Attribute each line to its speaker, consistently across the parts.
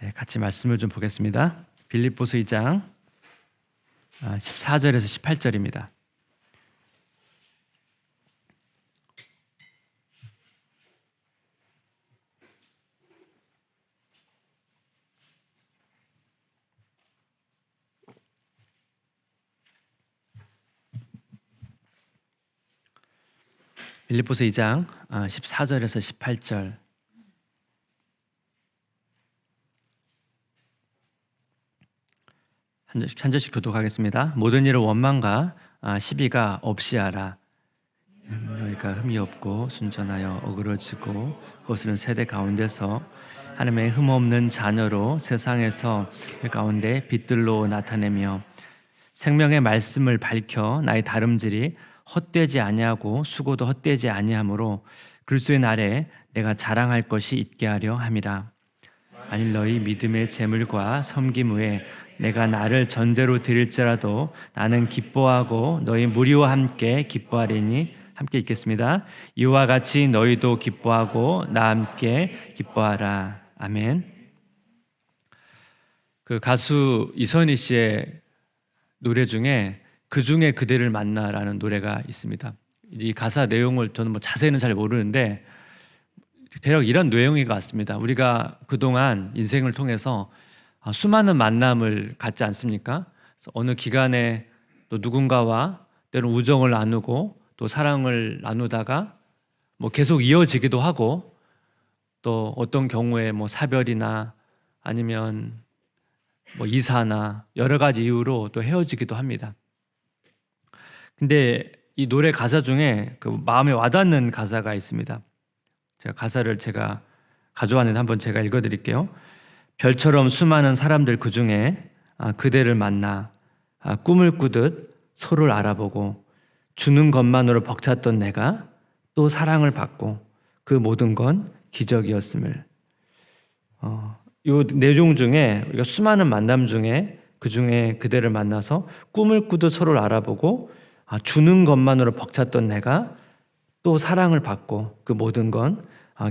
Speaker 1: 네, 같이 말씀을 좀 보겠습니다. 빌립보서 2장 14절에서 18절입니다. 빌립보서 2장 14절에서 18절. 한 절씩 교독하겠습니다. 모든 일을 원망과 시비가 없이 하라. 너희가 흠이 없고 순전하여 어그러지고 거스른 세대 가운데서 하나님의 흠 없는 자녀로 세상에서 그 가운데 빛들로 나타내며 생명의 말씀을 밝혀 나의 다름질이 헛되지 아니하고 수고도 헛되지 아니하므로 그리스도의 날에 내가 자랑할 것이 있게 하려 함이라. 만일 너희 믿음의 재물과 섬김 후에 내가 나를 전제로 드릴지라도 나는 기뻐하고 너희 무리와 함께 기뻐하리니. 함께 읽겠습니다. 이와 같이 너희도 기뻐하고 나 함께 기뻐하라. 아멘. 그 가수 이선희 씨의 노래 중에 그중에 그대를 만나라는 노래가 있습니다. 이 가사 내용을 저는 자세히는 잘 모르는데 대략 이런 내용인 것 같습니다. 우리가 그동안 인생을 통해서 수많은 만남을 갖지 않습니까? 어느 기간에 또 누군가와 때로는 우정을 나누고 또 사랑을 나누다가 계속 이어지기도 하고 또 어떤 경우에 사별이나 아니면 이사나 여러 가지 이유로 또 헤어지기도 합니다. 근데 이 노래 가사 중에 그 마음에 와닿는 가사가 있습니다. 가사를 가져왔는데 한번 제가 읽어드릴게요. 별처럼 수많은 사람들 그 중에 그대를 만나 꿈을 꾸듯 서로를 알아보고 주는 것만으로 벅찼던 내가 또 사랑을 받고 그 모든 건 기적이었음을. 이 내용 중에 우리가 수많은 만남 중에 그 중에 그대를 만나서 꿈을 꾸듯 서로를 알아보고 주는 것만으로 벅찼던 내가 또 사랑을 받고 그 모든 건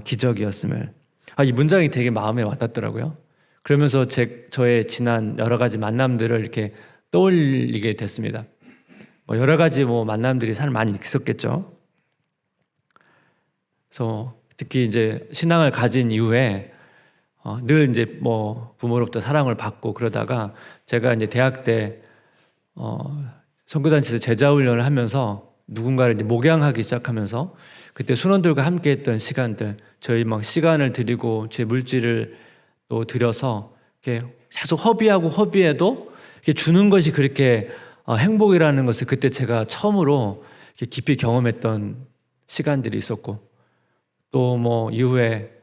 Speaker 1: 기적이었음을. 이 문장이 되게 마음에 와닿더라고요. 그러면서 저의 지난 여러 가지 만남들을 이렇게 떠올리게 됐습니다. 여러 가지 만남들이 사실 많이 있었겠죠. 그래서 특히 이제 신앙을 가진 이후에 늘 이제 부모로부터 사랑을 받고 그러다가 제가 이제 대학 때 선교단체에서 제자훈련을 하면서 누군가를 이제 목양하기 시작하면서 그때 순원들과 함께했던 시간들, 저희 시간을 드리고 제 물질을 또 들여서 이렇게 계속 허비해도 이렇게 주는 것이 그렇게 행복이라는 것을 그때 제가 처음으로 이렇게 깊이 경험했던 시간들이 있었고 또 이후에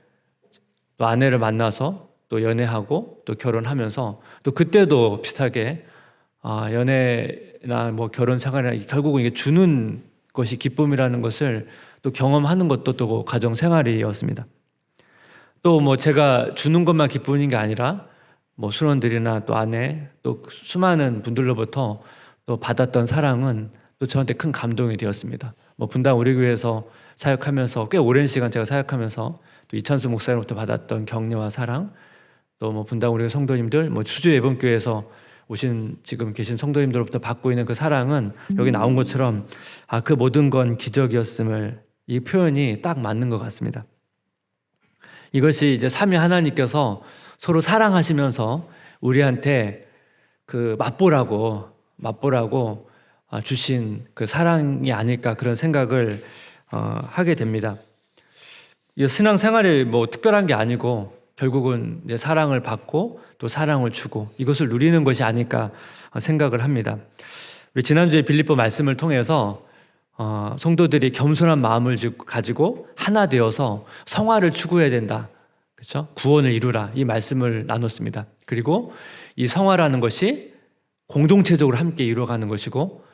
Speaker 1: 또 아내를 만나서 또 연애하고 또 결혼하면서 또 그때도 비슷하게 연애나 결혼 생활이나 결국은 이게 주는 것이 기쁨이라는 것을 또 경험하는 것도 또 가정 생활이었습니다. 또 제가 주는 것만 기쁨인 게 아니라 순원들이나 또 아내 또 수많은 분들로부터 또 받았던 사랑은 또 저한테 큰 감동이 되었습니다. 분당 우리 교회에서 사역하면서 꽤 오랜 시간 제가 사역하면서 또 이찬수 목사님부터 받았던 격려와 사랑, 또 분당 우리 성도님들, 수주 예번교회에서 지금 계신 성도님들로부터 받고 있는 그 사랑은 여기 나온 것처럼 그 모든 건 기적이었음을, 이 표현이 딱 맞는 것 같습니다. 이것이 이제 삼위 하나님께서 서로 사랑하시면서 우리한테 그 맛보라고 주신 그 사랑이 아닐까 그런 생각을 하게 됩니다. 이 신앙생활이 특별한 게 아니고 결국은 이제 사랑을 받고 또 사랑을 주고 이것을 누리는 것이 아닐까 생각을 합니다. 우리 지난주에 빌립보 말씀을 통해서 성도들이 겸손한 마음을 가지고 하나 되어서 성화를 추구해야 된다. 그렇죠? 구원을 이루라. 이 말씀을 나눴습니다. 그리고 이 성화라는 것이 공동체적으로 함께 이루어가는 것이고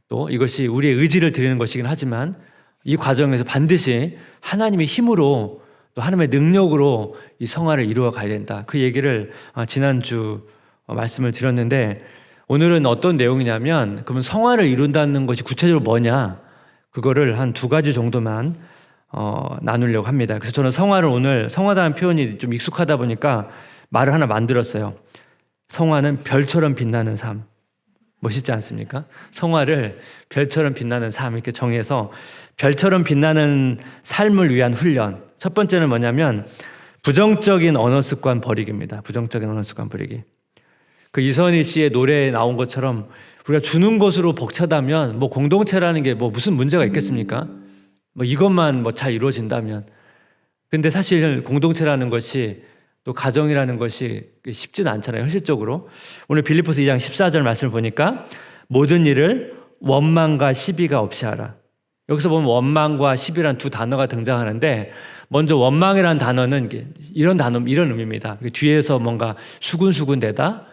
Speaker 1: 또 이것이 우리의 의지를 드리는 것이긴 하지만 이 과정에서 반드시 하나님의 힘으로 또 하나님의 능력으로 이 성화를 이루어 가야 된다. 그 얘기를 지난주 말씀을 드렸는데 오늘은 어떤 내용이냐면 그러면 성화를 이룬다는 것이 구체적으로 뭐냐? 그거를 한 2가지 정도만 나누려고 합니다. 그래서 저는 성화를 오늘 성화라는 표현이 좀 익숙하다 보니까 말을 하나 만들었어요. 성화는 별처럼 빛나는 삶. 멋있지 않습니까? 성화를 별처럼 빛나는 삶 이렇게 정해서 별처럼 빛나는 삶을 위한 훈련. 첫 번째는 뭐냐면 부정적인 언어 습관 버리기입니다. 부정적인 언어 습관 버리기. 그 이선희 씨의 노래에 나온 것처럼 우리가 주는 것으로 벅차다면 뭐 공동체라는 게 뭐 무슨 문제가 있겠습니까? 뭐 이것만 뭐 잘 이루어진다면. 근데 사실 공동체라는 것이 또 가정이라는 것이 쉽지는 않잖아요. 현실적으로. 오늘 빌립보서 2장 14절 말씀을 보니까 모든 일을 원망과 시비가 없이 하라. 여기서 보면 원망과 시비란 두 단어가 등장하는데 먼저 원망이라는 단어는 이런 의미입니다. 뒤에서 뭔가 수군수군대다,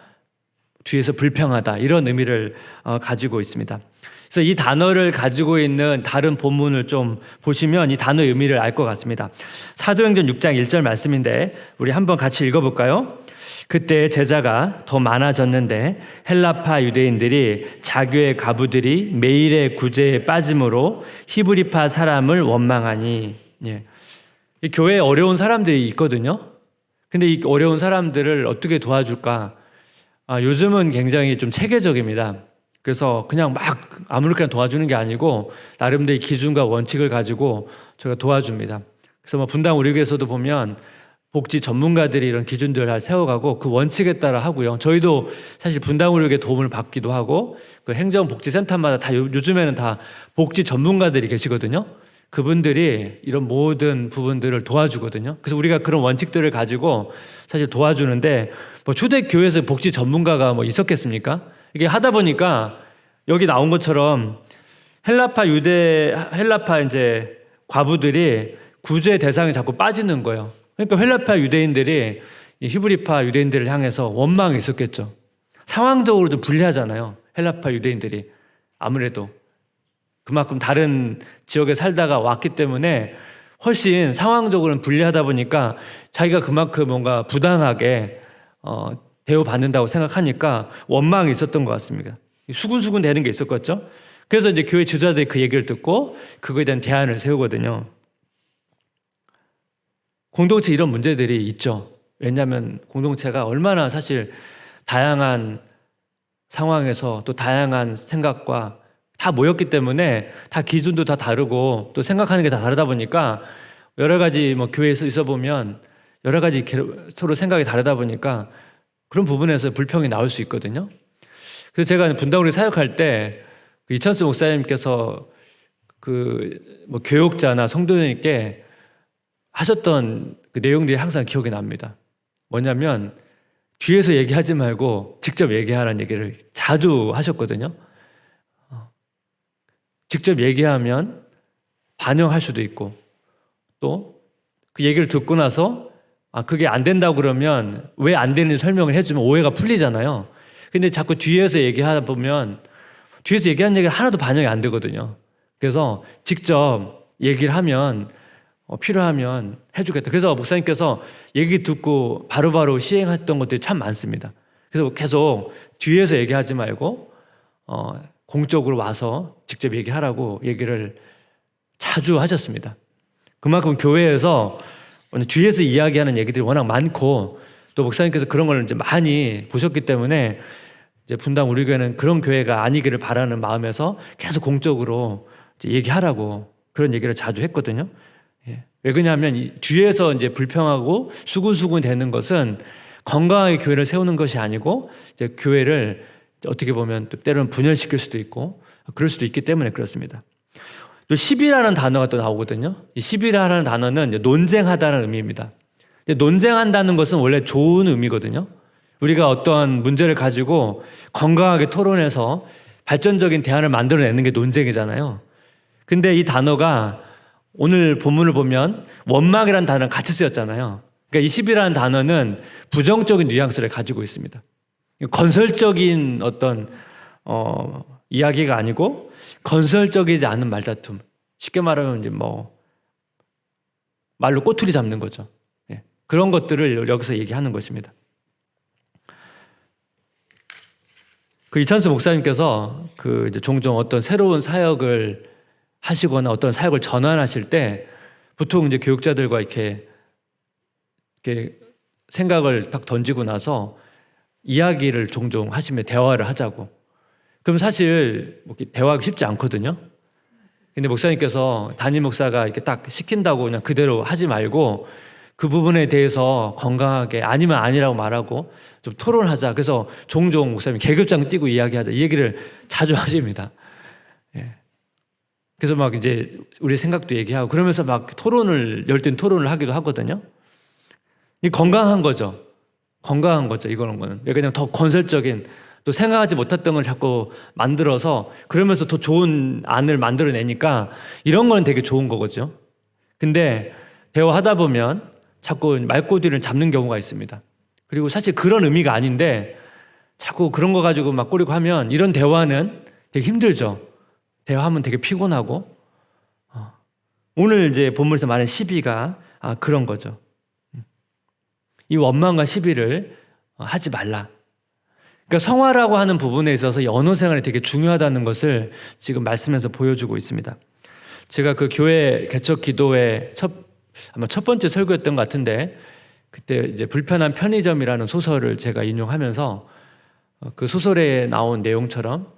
Speaker 1: 뒤에서 불평하다 이런 의미를 가지고 있습니다. 그래서 이 단어를 가지고 있는 다른 본문을 좀 보시면 이 단어의 의미를 알 것 같습니다. 사도행전 6장 1절 말씀인데 우리 한번 같이 읽어볼까요? 그때 제자가 더 많아졌는데 헬라파 유대인들이 자교의 가부들이 매일의 구제에 빠짐으로 히브리파 사람을 원망하니. 예. 이 교회에 어려운 사람들이 있거든요. 근데 이 어려운 사람들을 어떻게 도와줄까? 요즘은 굉장히 좀 체계적입니다. 그래서 그냥 막 아무렇게나 도와주는 게 아니고 나름대로 기준과 원칙을 가지고 제가 도와줍니다. 그래서 뭐 분당 우리 교회에서도 보면 복지 전문가들이 이런 기준들을 잘 세워가고 그 원칙에 따라 하고요. 저희도 사실 분당 우리 교회 도움을 받기도 하고 그 행정복지센터마다 다 요즘에는 다 복지 전문가들이 계시거든요. 그분들이 이런 모든 부분들을 도와주거든요. 그래서 우리가 그런 원칙들을 가지고 사실 도와주는데 뭐 초대교회에서 복지 전문가가 뭐 있었겠습니까? 이게 하다 보니까 여기 나온 것처럼 헬라파 이제 과부들이 구제 대상에 자꾸 빠지는 거예요. 그러니까 헬라파 유대인들이 히브리파 유대인들을 향해서 원망이 있었겠죠. 상황적으로 좀 불리하잖아요. 헬라파 유대인들이 아무래도 그만큼 다른 지역에 살다가 왔기 때문에 훨씬 상황적으로는 불리하다 보니까 자기가 그만큼 뭔가 부당하게 대우받는다고 생각하니까 원망이 있었던 것 같습니다. 수군수군 되는 게 있었겠죠. 그래서 이제 교회 지도자들이 그 얘기를 듣고 그거에 대한 대안을 세우거든요. 공동체 이런 문제들이 있죠. 왜냐하면 공동체가 얼마나 사실 다양한 상황에서 또 다양한 생각과 다 모였기 때문에 다 기준도 다 다르고 또 생각하는 게 다 다르다 보니까 여러 가지 뭐 교회에서 있어 보면 여러 가지 서로 생각이 다르다 보니까 그런 부분에서 불평이 나올 수 있거든요. 그래서 제가 분당우리 사역할 때 이천수 목사님께서 그 뭐 교육자나 성도님께 하셨던 그 내용들이 항상 기억이 납니다. 뭐냐면 뒤에서 얘기하지 말고 직접 얘기하라는 얘기를 자주 하셨거든요. 직접 얘기하면 반영할 수도 있고 또 그 얘기를 듣고 나서 그게 안 된다고 그러면 왜 안 되는지 설명을 해주면 오해가 풀리잖아요. 근데 자꾸 뒤에서 얘기하다 보면 뒤에서 얘기한 얘기가 하나도 반영이 안 되거든요. 그래서 직접 얘기를 하면 필요하면 해주겠다. 그래서 목사님께서 얘기 듣고 바로바로 시행했던 것들이 참 많습니다. 그래서 계속 뒤에서 얘기하지 말고 공적으로 와서 직접 얘기하라고 얘기를 자주 하셨습니다. 그만큼 교회에서 뒤에서 이야기하는 얘기들이 워낙 많고 또 목사님께서 그런 걸 이제 많이 보셨기 때문에 이제 분당 우리 교회는 그런 교회가 아니기를 바라는 마음에서 계속 공적으로 이제 얘기하라고 그런 얘기를 자주 했거든요. 왜 그러냐면 뒤에서 이제 불평하고 수군수군 되는 것은 건강하게 교회를 세우는 것이 아니고 이제 교회를 어떻게 보면 또 때로는 분열시킬 수도 있고 그럴 수도 있기 때문에 그렇습니다. 또 시비라는 단어가 또 나오거든요. 이 시비라는 단어는 이제 논쟁하다는 의미입니다. 논쟁한다는 것은 원래 좋은 의미거든요. 우리가 어떠한 문제를 가지고 건강하게 토론해서 발전적인 대안을 만들어내는 게 논쟁이잖아요. 근데 이 단어가 오늘 본문을 보면 원망이라는 단어랑 같이 쓰였잖아요. 그러니까 이 시비라는 단어는 부정적인 뉘앙스를 가지고 있습니다. 건설적인 어떤 이야기가 아니고 건설적이지 않은 말다툼. 쉽게 말하면 이제 뭐 말로 꼬투리 잡는 거죠. 그런 것들을 여기서 얘기하는 것입니다. 그 이찬수 목사님께서 그 이제 종종 어떤 새로운 사역을 하시거나 어떤 사역을 전환하실 때 보통 이제 교육자들과 이렇게 생각을 딱 던지고 나서 이야기를 종종 하시면 대화를 하자고. 그럼 사실 대화하기 쉽지 않거든요. 근데 목사님께서 담임 목사가 이렇게 딱 시킨다고 그냥 그대로 하지 말고 그 부분에 대해서 건강하게 아니면 아니라고 말하고 좀 토론하자. 그래서 종종 목사님이 계급장 띄고 이야기하자. 이 얘기를 자주 하십니다. 예. 그래서 막 이제 우리 생각도 얘기하고 그러면서 막 열띤 토론을 하기도 하거든요. 이 건강한 거죠. 건강한 거죠. 이거는 거는. 그냥 더 건설적인 또 생각하지 못했던 걸 자꾸 만들어서 그러면서 더 좋은 안을 만들어내니까 이런 건 되게 좋은 거거든요. 근데 대화하다 보면 자꾸 말꼬리를 잡는 경우가 있습니다. 그리고 사실 그런 의미가 아닌데 자꾸 그런 거 가지고 막 꼬리고 하면 이런 대화는 되게 힘들죠. 대화하면 되게 피곤하고. 오늘 이제 본문에서 말하는 시비가 그런 거죠. 이 원망과 시비를 하지 말라. 그러니까 성화라고 하는 부분에 있어서 이 언어 생활이 되게 중요하다는 것을 지금 말씀에서 보여주고 있습니다. 제가 그 교회 개척 기도회 아마 첫 번째 설교였던 것 같은데 그때 이제 불편한 편의점이라는 소설을 제가 인용하면서 그 소설에 나온 내용처럼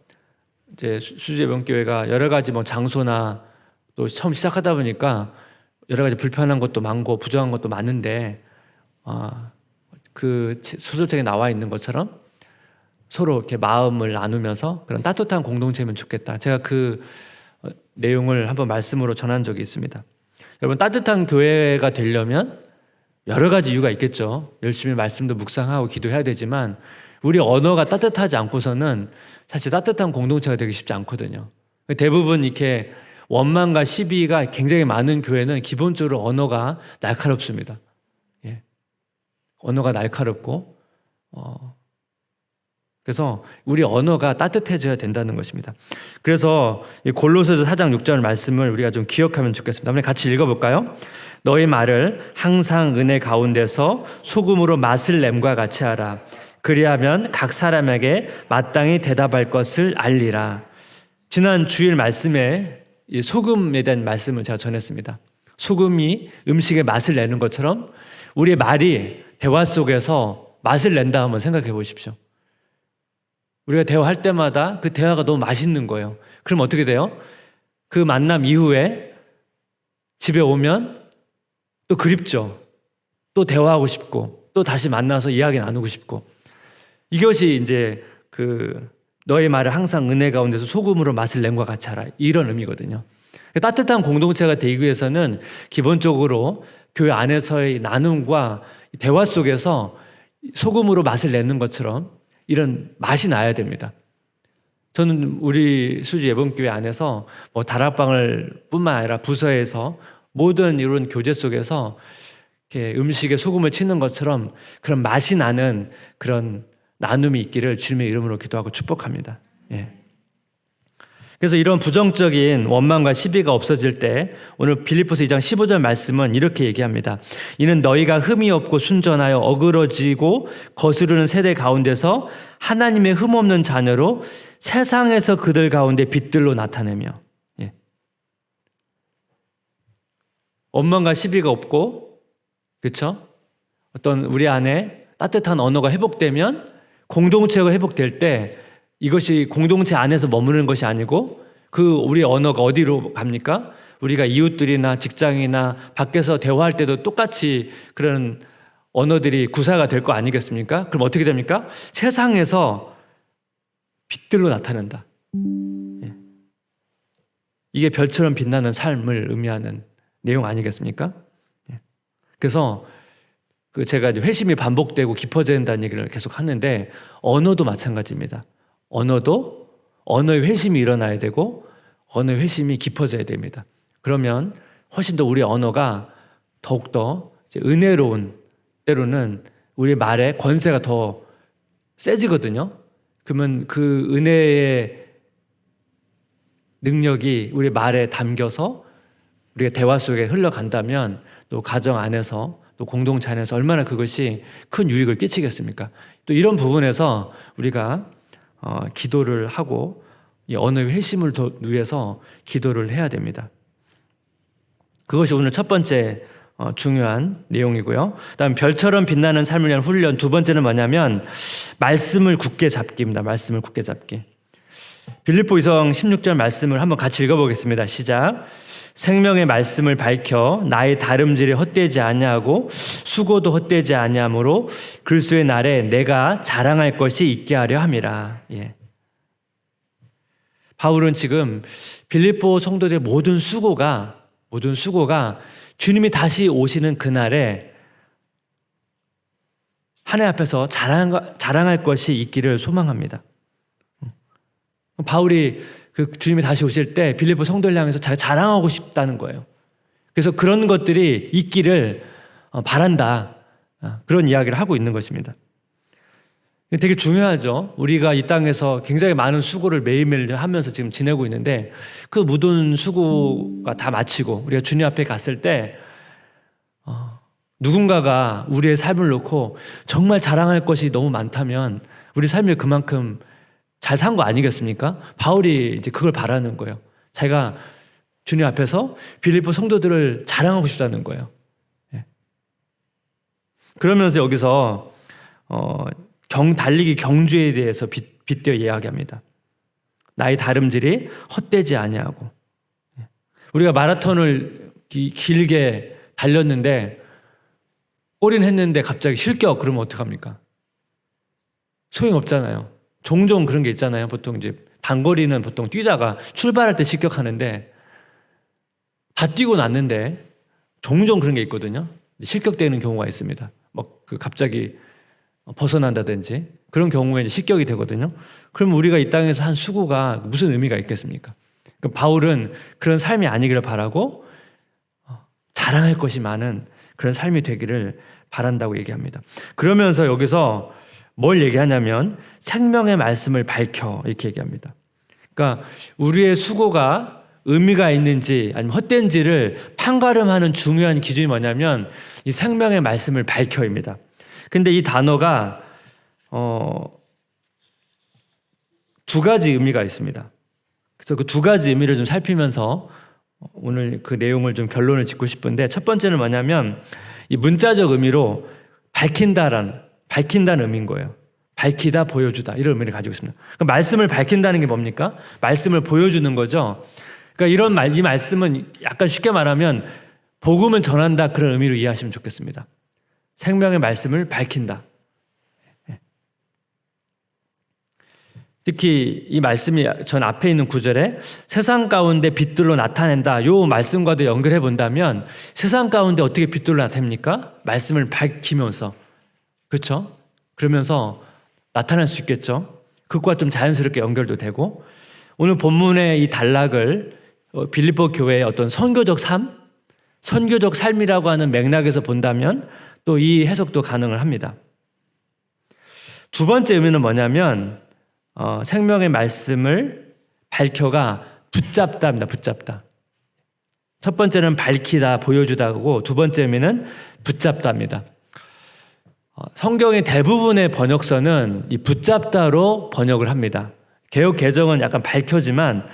Speaker 1: 이제 수지예배교회가 여러 가지 장소나 또 처음 시작하다 보니까 여러 가지 불편한 것도 많고 부정한 것도 많은데 그 소설책에 나와 있는 것처럼 서로 이렇게 마음을 나누면서 그런 따뜻한 공동체면 좋겠다. 제가 그 내용을 한번 말씀으로 전한 적이 있습니다. 여러분, 따뜻한 교회가 되려면 여러 가지 이유가 있겠죠. 열심히 말씀도 묵상하고 기도해야 되지만 우리 언어가 따뜻하지 않고서는 사실 따뜻한 공동체가 되기 쉽지 않거든요. 대부분 이렇게 원망과 시비가 굉장히 많은 교회는 기본적으로 언어가 날카롭습니다. 예. 언어가 날카롭고 그래서 우리 언어가 따뜻해져야 된다는 것입니다. 그래서 이 골로새서 4장 6절 말씀을 우리가 좀 기억하면 좋겠습니다. 한번 같이 읽어볼까요? 너희 말을 항상 은혜 가운데서 소금으로 맛을 냄과 같이 하라. 그리하면 각 사람에게 마땅히 대답할 것을 알리라. 지난 주일 말씀에 이 소금에 대한 말씀을 제가 전했습니다. 소금이 음식의 맛을 내는 것처럼 우리의 말이 대화 속에서 맛을 낸다 한번 생각해 보십시오. 우리가 대화할 때마다 그 대화가 너무 맛있는 거예요. 그럼 어떻게 돼요? 그 만남 이후에 집에 오면 또 그립죠. 또 대화하고 싶고 또 다시 만나서 이야기 나누고 싶고 이것이 이제 너의 말을 항상 은혜 가운데서 소금으로 맛을 낸 것 같이 하라 이런 의미거든요. 따뜻한 공동체가 되기 위해서는 기본적으로 교회 안에서의 나눔과 대화 속에서 소금으로 맛을 내는 것처럼 이런 맛이 나야 됩니다. 저는 우리 수지 예봉교회 안에서 다락방을 뿐만 아니라 부서에서 모든 이런 교제 속에서 이렇게 음식에 소금을 치는 것처럼 그런 맛이 나는 그런 나눔이 있기를 주님의 이름으로 기도하고 축복합니다. 예. 그래서 이런 부정적인 원망과 시비가 없어질 때 오늘 빌립보서 2장 15절 말씀은 이렇게 얘기합니다. 이는 너희가 흠이 없고 순전하여 어그러지고 거스르는 세대 가운데서 하나님의 흠 없는 자녀로 세상에서 그들 가운데 빛들로 나타내며. 예. 원망과 시비가 없고 그렇죠? 어떤 우리 안에 따뜻한 언어가 회복되면 공동체가 회복될 때 이것이 공동체 안에서 머무르는 것이 아니고 우리 언어가 어디로 갑니까? 우리가 이웃들이나 직장이나 밖에서 대화할 때도 똑같이 그런 언어들이 구사가 될 거 아니겠습니까? 그럼 어떻게 됩니까? 세상에서 빛들로 나타난다. 예. 이게 별처럼 빛나는 삶을 의미하는 내용 아니겠습니까? 예. 그래서 제가 이제 회심이 반복되고 깊어져야 된다는 얘기를 계속 하는데 언어도 마찬가지입니다. 언어의 회심이 일어나야 되고 언어의 회심이 깊어져야 됩니다. 그러면 훨씬 더 우리 언어가 더욱더 은혜로운 때로는 우리 말의 권세가 더 세지거든요. 그러면 그 은혜의 능력이 우리 말에 담겨서 우리가 대화 속에 흘러간다면 또 가정 안에서 또 공동체 안에서 얼마나 그것이 큰 유익을 끼치겠습니까? 또 이런 부분에서 우리가 기도를 하고 이 언어의 회심을 위해서 기도를 해야 됩니다. 그것이 오늘 첫 번째 중요한 내용이고요. 그다음 별처럼 빛나는 삶을 위한 훈련 두 번째는 뭐냐면 말씀을 굳게 잡기입니다. 말씀을 굳게 잡기. 빌립보이서 16절 말씀을 한번 같이 읽어보겠습니다. 시작. 생명의 말씀을 밝혀 나의 다름질이 헛되지 아니하고 수고도 헛되지 아니하므로 그리스도의 날에 내가 자랑할 것이 있게 하려 함이라. 예. 바울은 지금 빌립보 성도들의 모든 수고가 주님이 다시 오시는 그날에 하나님 앞에서 자랑할 것이 있기를 소망합니다. 바울이 그 주님이 다시 오실 때 빌립보 성도를 향해서 자랑하고 싶다는 거예요. 그래서 그런 것들이 있기를 바란다. 그런 이야기를 하고 있는 것입니다. 되게 중요하죠. 우리가 이 땅에서 굉장히 많은 수고를 매일매일 하면서 지금 지내고 있는데 그 모든 수고가 다 마치고 우리가 주님 앞에 갔을 때 누군가가 우리의 삶을 놓고 정말 자랑할 것이 너무 많다면 우리 삶이 그만큼 잘 산 거 아니겠습니까? 바울이 이제 그걸 바라는 거예요. 자기가 주님 앞에서 빌립보 성도들을 자랑하고 싶다는 거예요. 그러면서 여기서 달리기 경주에 대해서 빗대어 이야기합니다. 나의 다름질이 헛되지 아니하고. 우리가 마라톤을 길게 달렸는데 올인했는데 갑자기 실격 그러면 어떡합니까? 소용없잖아요. 종종 그런 게 있잖아요. 보통 이제 단거리는 보통 뛰다가 출발할 때 실격하는데 다 뛰고 났는데 종종 그런 게 있거든요. 실격되는 경우가 있습니다. 갑자기 벗어난다든지 그런 경우에 실격이 되거든요. 그럼 우리가 이 땅에서 한 수고가 무슨 의미가 있겠습니까? 그러니까 바울은 그런 삶이 아니기를 바라고 자랑할 것이 많은 그런 삶이 되기를 바란다고 얘기합니다. 그러면서 여기서 뭘 얘기하냐면 생명의 말씀을 밝혀 이렇게 얘기합니다. 그러니까 우리의 수고가 의미가 있는지 아니면 헛된지를 판가름하는 중요한 기준이 뭐냐면 이 생명의 말씀을 밝혀입니다. 근데 이 단어가 두 가지 의미가 있습니다. 그래서 그 두 가지 의미를 좀 살피면서 오늘 그 내용을 좀 결론을 짓고 싶은데 첫 번째는 뭐냐면 이 문자적 의미로 밝힌다는 의미인 거예요. 밝히다, 보여주다 이런 의미를 가지고 있습니다. 그러니까 말씀을 밝힌다는 게 뭡니까? 말씀을 보여주는 거죠. 그러니까 이 말씀은 약간 쉽게 말하면 복음을 전한다 그런 의미로 이해하시면 좋겠습니다. 생명의 말씀을 밝힌다. 특히 이 말씀이 전 앞에 있는 구절에 세상 가운데 빛들로 나타낸다. 이 말씀과도 연결해 본다면 세상 가운데 어떻게 빛들로 나타냅니까? 말씀을 밝히면서. 그렇죠? 그러면서 나타날 수 있겠죠. 그것과 좀 자연스럽게 연결도 되고 오늘 본문의 이 단락을 빌립보 교회의 어떤 선교적 삶이라고 하는 맥락에서 본다면 또 이 해석도 가능을 합니다. 두 번째 의미는 뭐냐면 생명의 말씀을 밝혀가 붙잡다입니다. 붙잡다. 첫 번째는 밝히다, 보여주다고 두 번째 의미는 붙잡다입니다. 성경의 대부분의 번역서는 이 붙잡다로 번역을 합니다. 개역 개정은 약간 밝혀지만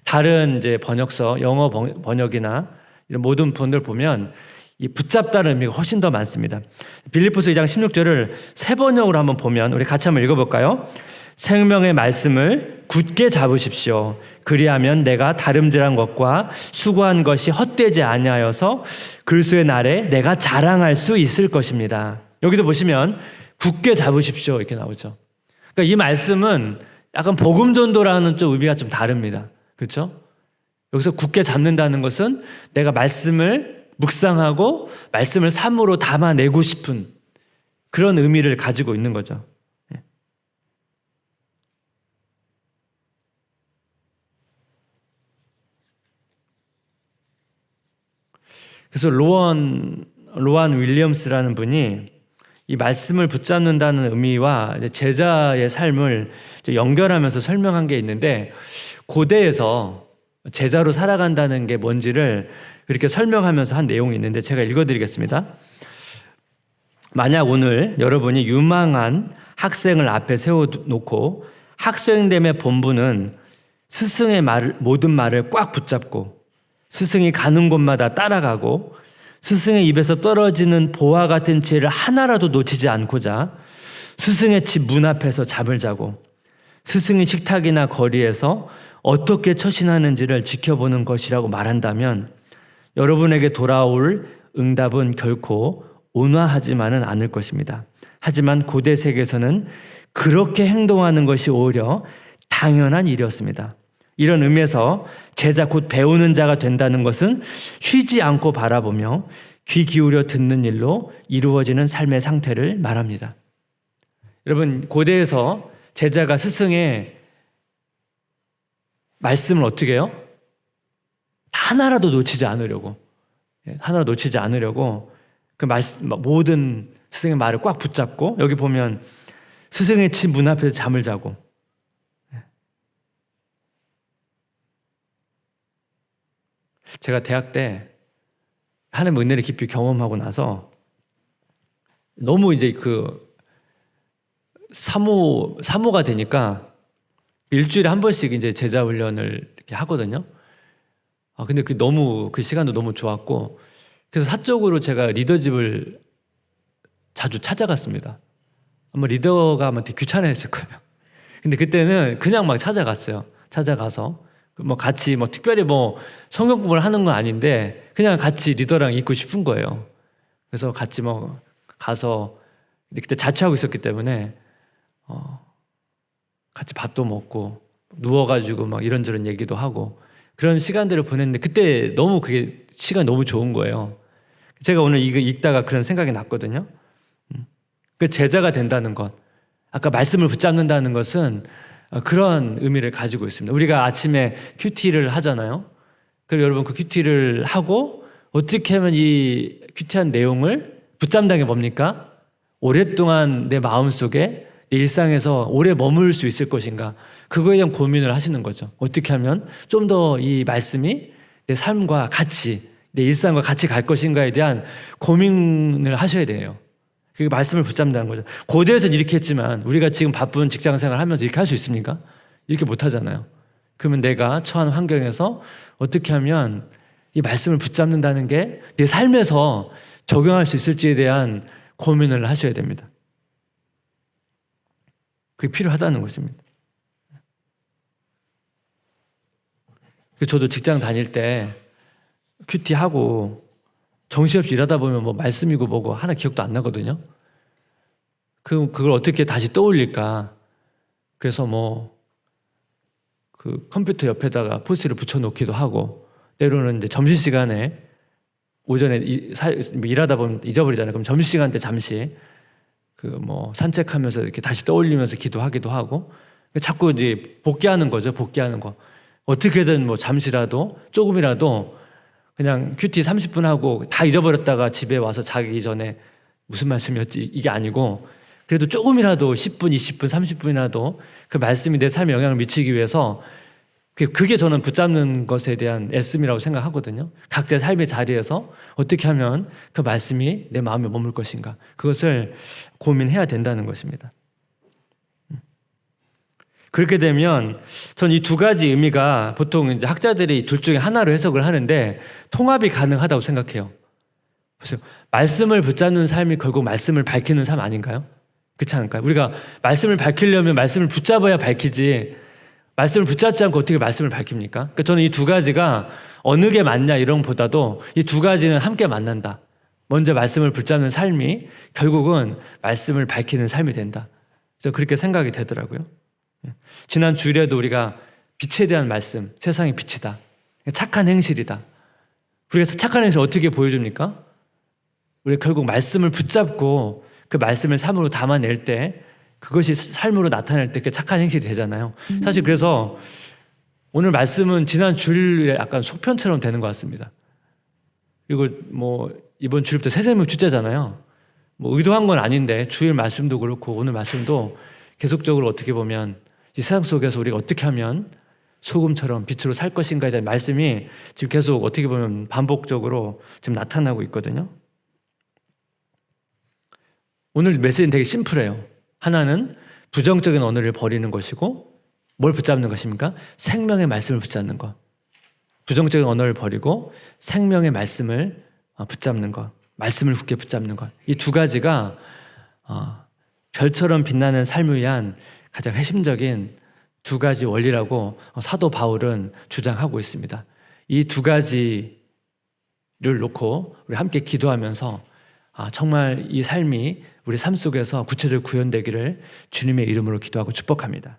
Speaker 1: 다른 이제 번역서, 영어 번역이나 이런 모든 번역을 보면 이 붙잡다는 의미가 훨씬 더 많습니다. 빌립보서 2장 16절을 새 번역으로 한번 보면 우리 같이 한번 읽어볼까요? 생명의 말씀을 굳게 잡으십시오. 그리하면 내가 다름질한 것과 수고한 것이 헛되지 아니하여서 그리스도의 날에 내가 자랑할 수 있을 것입니다. 여기도 보시면 굳게 잡으십시오 이렇게 나오죠. 그러니까 이 말씀은 약간 복음 전도라는 좀 의미가 좀 다릅니다. 그렇죠? 여기서 굳게 잡는다는 것은 내가 말씀을 묵상하고 말씀을 삶으로 담아내고 싶은 그런 의미를 가지고 있는 거죠. 그래서 로안 윌리엄스라는 분이 이 말씀을 붙잡는다는 의미와 제자의 삶을 연결하면서 설명한 게 있는데 고대에서 제자로 살아간다는 게 뭔지를 이렇게 설명하면서 한 내용이 있는데 제가 읽어드리겠습니다. 만약 오늘 여러분이 유망한 학생을 앞에 세워놓고 학생됨의 본분은 스승의 모든 말을 꽉 붙잡고 스승이 가는 곳마다 따라가고 스승의 입에서 떨어지는 보화 같은 지혜를 하나라도 놓치지 않고자 스승의 집 문 앞에서 잠을 자고 스승의 식탁이나 거리에서 어떻게 처신하는지를 지켜보는 것이라고 말한다면 여러분에게 돌아올 응답은 결코 온화하지만은 않을 것입니다. 하지만 고대 세계에서는 그렇게 행동하는 것이 오히려 당연한 일이었습니다. 이런 의미에서 제자 곧 배우는 자가 된다는 것은 쉬지 않고 바라보며 귀 기울여 듣는 일로 이루어지는 삶의 상태를 말합니다. 여러분, 고대에서 제자가 스승의 말씀을 어떻게 해요? 하나라도 놓치지 않으려고, 그 말씀, 모든 스승의 말을 꽉 붙잡고, 여기 보면 스승의 집 문 앞에서 잠을 자고, 제가 대학 때 하나님의 은혜를 깊이 경험하고 나서 너무 이제 그 사모가 되니까 일주일에 한 번씩 이제 제자 훈련을 이렇게 하거든요. 근데 그 시간도 너무 좋았고, 그래서 사적으로 제가 리더집을 자주 찾아갔습니다. 아마 리더가 아마 되게 귀찮아했을 거예요. 근데 그때는 그냥 막 찾아갔어요. 찾아가서 뭐 같이 뭐 특별히 뭐 성경 공부를 하는 건 아닌데 그냥 같이 리더랑 있고 싶은 거예요. 그래서 같이 뭐 가서, 그때 자취하고 있었기 때문에 같이 밥도 먹고 누워가지고 막 이런저런 얘기도 하고 그런 시간들을 보냈는데 그때 너무 그게 시간이 너무 좋은 거예요. 제가 오늘 이거 읽다가 그런 생각이 났거든요. 그 제자가 된다는 것, 아까 말씀을 붙잡는다는 것은 그런 의미를 가지고 있습니다. 우리가 아침에 큐티를 하잖아요. 그리고 여러분 그 큐티를 하고 어떻게 하면 이 큐티한 내용을 붙잡는 게 뭡니까? 오랫동안 내 마음속에 내 일상에서 오래 머물 수 있을 것인가, 그거에 대한 고민을 하시는 거죠. 어떻게 하면 좀 더 이 말씀이 내 삶과 같이, 내 일상과 같이 갈 것인가에 대한 고민을 하셔야 돼요. 그 말씀을 붙잡는다는 거죠. 고대에서는 이렇게 했지만 우리가 지금 바쁜 직장 생활 하면서 이렇게 할 수 있습니까? 이렇게 못 하잖아요. 그러면 내가 처한 환경에서 어떻게 하면 이 말씀을 붙잡는다는 게 내 삶에서 적용할 수 있을지에 대한 고민을 하셔야 됩니다. 그게 필요하다는 것입니다. 저도 직장 다닐 때 큐티하고 정신없이 일하다 보면 뭐 말씀이고 뭐고 하나 기억도 안 나거든요. 그걸 어떻게 다시 떠올릴까? 그래서 뭐 그 컴퓨터 옆에다가 포스트를 붙여놓기도 하고, 때로는 이제 점심시간에 오전에 일하다 보면 잊어버리잖아요. 그럼 점심시간 때 잠시 그 뭐 산책하면서 이렇게 다시 떠올리면서 기도하기도 하고, 자꾸 이제 복귀하는 거죠. 복귀하는 거. 어떻게든 뭐 잠시라도 조금이라도 그냥 큐티 30분 하고 다 잊어버렸다가 집에 와서 자기 전에 무슨 말씀이었지 이게 아니고, 그래도 조금이라도 10분, 20분, 30분이라도 그 말씀이 내 삶에 영향을 미치기 위해서, 그게 저는 붙잡는 것에 대한 애씀이라고 생각하거든요. 각자의 삶의 자리에서 어떻게 하면 그 말씀이 내 마음에 머물 것인가, 그것을 고민해야 된다는 것입니다. 그렇게 되면 전 이 두 가지 의미가 보통 이제 학자들이 둘 중에 하나로 해석을 하는데 통합이 가능하다고 생각해요. 보세요. 말씀을 붙잡는 삶이 결국 말씀을 밝히는 삶 아닌가요? 그렇지 않을까요? 우리가 말씀을 밝히려면 말씀을 붙잡아야 밝히지, 말씀을 붙잡지 않고 어떻게 말씀을 밝힙니까? 그러니까 저는 이 두 가지가 어느 게 맞냐 이런 보다도 이 두 가지는 함께 만난다. 먼저 말씀을 붙잡는 삶이 결국은 말씀을 밝히는 삶이 된다. 저 그렇게 생각이 되더라고요. 지난 주일에도 우리가 빛에 대한 말씀, 세상의 빛이다, 착한 행실이다. 우리가 착한 행실 어떻게 보여줍니까? 우리가 결국 말씀을 붙잡고 그 말씀을 삶으로 담아낼 때, 그것이 삶으로 나타낼 때 그 착한 행실이 되잖아요. 사실 그래서 오늘 말씀은 지난 주일에 약간 속편처럼 되는 것 같습니다. 그리고 뭐 이번 주일부터 새생명 축제잖아요. 뭐 의도한 건 아닌데 주일 말씀도 그렇고 오늘 말씀도 계속적으로 어떻게 보면 이 세상 속에서 우리가 어떻게 하면 소금처럼 빛으로 살 것인가에 대한 말씀이 지금 계속 어떻게 보면 반복적으로 지금 나타나고 있거든요. 오늘 메시지는 되게 심플해요. 하나는 부정적인 언어를 버리는 것이고, 뭘 붙잡는 것입니까? 생명의 말씀을 붙잡는 것. 부정적인 언어를 버리고 생명의 말씀을 붙잡는 것, 말씀을 굳게 붙잡는 것, 이 두 가지가 별처럼 빛나는 삶을 위한 가장 핵심적인 두 가지 원리라고 사도 바울은 주장하고 있습니다. 이 두 가지를 놓고 우리 함께 기도하면서 정말 이 삶이 우리 삶 속에서 구체적으로 구현되기를 주님의 이름으로 기도하고 축복합니다.